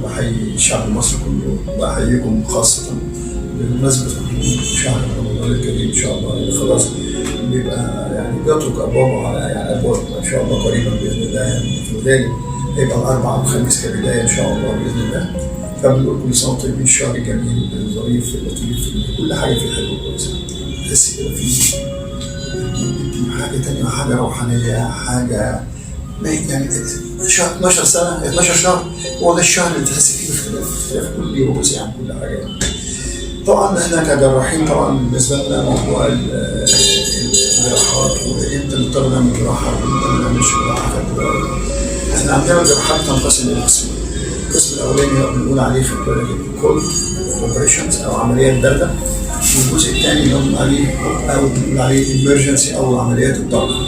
بحيي الشعب المصري كله، بحييكم خاصة بمناسبة شهر رمضان الكريم. إن شاء الله يعني خلاص بيبقى يعني بيطرق أبوابه على يعني أبواب إن شاء الله قريبا بإذن الله، يعني في الغالب هيبقى الأربعاء والخميس كبداية إن شاء الله بإذن الله. فبنقول كل سنة طيبين، الشهر جميل ظريف لطيف، كل حاجة فيه حلوة كويسة، تحس كده في حاجة تانية، حاجة روحانية، حاجة يعني شهر 12 سنة 12 شهر هو ده الشهر اللي تحس فيه باختلاف كل يوم يعني كل حاجة. طبعا احنا كجراحين طبعا بالنسبة لنا موضوع الجراحات وامتى نضطر نعمل جراحة وامتى ما نعملش جراحة. احنا عندنا الجراحات تنقسم إلى قسمين. القسم الأولاني بنقول عليه خد بالك الكولد اوبريشنز أو عمليات باردة، والجزء الثاني اللي بنقول عليه أو بنقول عليه emergency أو العمليات الطارئة.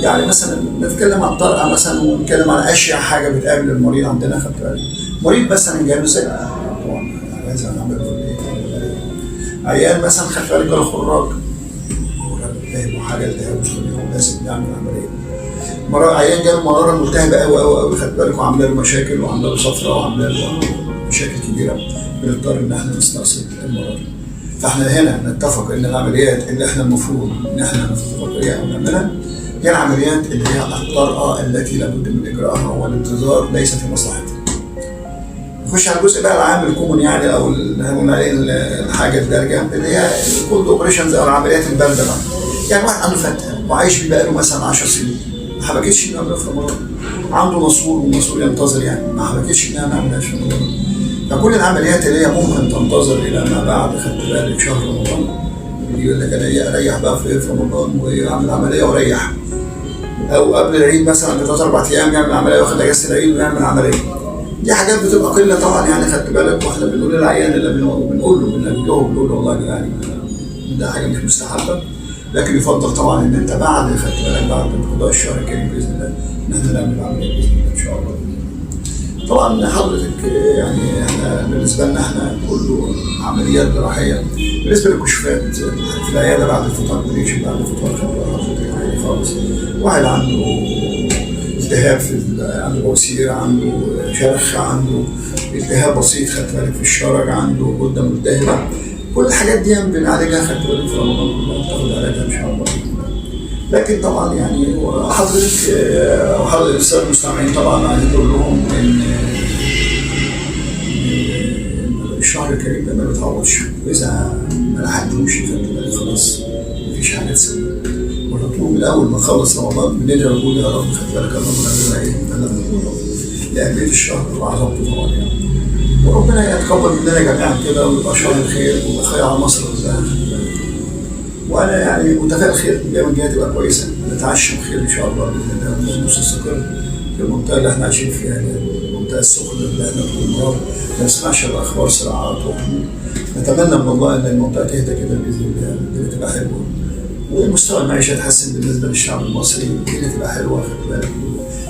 يعني مثلا نتكلم عن طارئة مثلا ونتكلم عن أشياء حاجة بتقابل المريض عندنا خد بالك. مريض مثلا جاله زكاة طبعا لازم نعمل له إيه؟ عيان مثلا خد بالك جاله خراج وحاجة التهاب لازم نعمل عملية. عيان جاله مرارة ملتهبة أوي خد بالك وعاملة له مشاكل وعاملة له صفرة وعاملة له مشاكل كبيرة، بنضطر إن احنا نستأصل المرارة. فاحنا هنا نتفق إن العمليات اللي احنا المفروض إن احنا نتفق عليها أو نعملها هي العمليات اللي هي الطارئة التي لابد من إجراءها والانتظار ليس في مصلحتها. نخش على الجزء بقى العام الكومون يعني أو اللي هنقول عليه الحاجة الدارجة اللي هي الكولد اوبريشنز أو العمليات الباردة بقى. يعني واحد عنده فتة وعايش فيه بقاله مثلا 10 سنين ما حبكتش إنه يعملها في رمضان، عنده نسور والنسور ينتظر يعني ما حبكتش إنها ما عملهاش في رمضان. فكل العمليات اللي هي ممكن تنتظر إلى ما بعد خدت بالك شهر رمضان يقول لك أنا أريح بقى في رمضان ويعمل عملية وأريح، أو قبل العيد مثلا ب3 4 أيام يعمل عملية وياخد أجازة العيد ويعمل عملية. دي حاجات بتبقى قلة طبعا يعني خدت بالك، واحنا بنقول للعيان اللي بنقول له بنقول له والله يعني ده حاجة مش مستحبة، لكن يفضل طبعا ان انت بعد خدت بالك بعد انقضاء الشهر الكريم باذن الله ان احنا نعمل عمليه باذن الله ان شاء الله. طبعا حضرتك يعني احنا بالنسبه لنا احنا كله عمليات جراحيه. بالنسبه للكشوفات في العياده بعد الفطار بنكشف بعد الفطار حضرتك عادي خالص. واحد عنده التهاب عنده بواسير، عنده شرخ، عنده التهاب بسيط خدت بالك في الشرج، عنده غده ملتهبه، كل الحاجات دي بنعالجها خدت بالك في رمضان كلها بتاخد علاجها ان شاء الله. لكن طبعا يعني حضرتك وحضرتك الساده المستمعين طبعا عايزين نقول لهم ان الشهر الكريم ده ما بيتعوضش، واذا ما لحقتوش خدت بالك خلاص مفيش حاجه تسوي. ونطلب من اول ما نخلص رمضان بندعي نقول يا رب خدت بالك اللهم نزلنا ايه انا بنقول لاهميه الشهر وعظمته طبعا يعني. وربنا يتقبل مننا جميعا كده ويبقى شهر خير ويبقى خير على مصر كلها. وانا يعني متفائل خير الجايه من جهه تبقى كويسه، نتعشى بخير ان شاء الله باذن الله ونستقر في المنطقه اللي احنا عايشين فيها المنطقه السخنه اللي احنا طول النهار ما نسمعش الاخبار صراعات وحروب. نتمنى من الله ان المنطقه تهدى كده باذن الله والدنيا تبقى حلوه ومستوى المعيشه يتحسن بالنسبه للشعب المصري والدنيا تبقى حلوه خد بالك،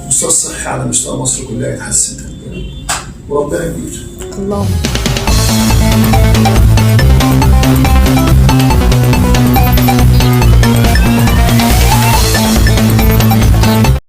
المستوى الصحي على مستوى مصر كلها يتحسن وربنا كبير. اللهم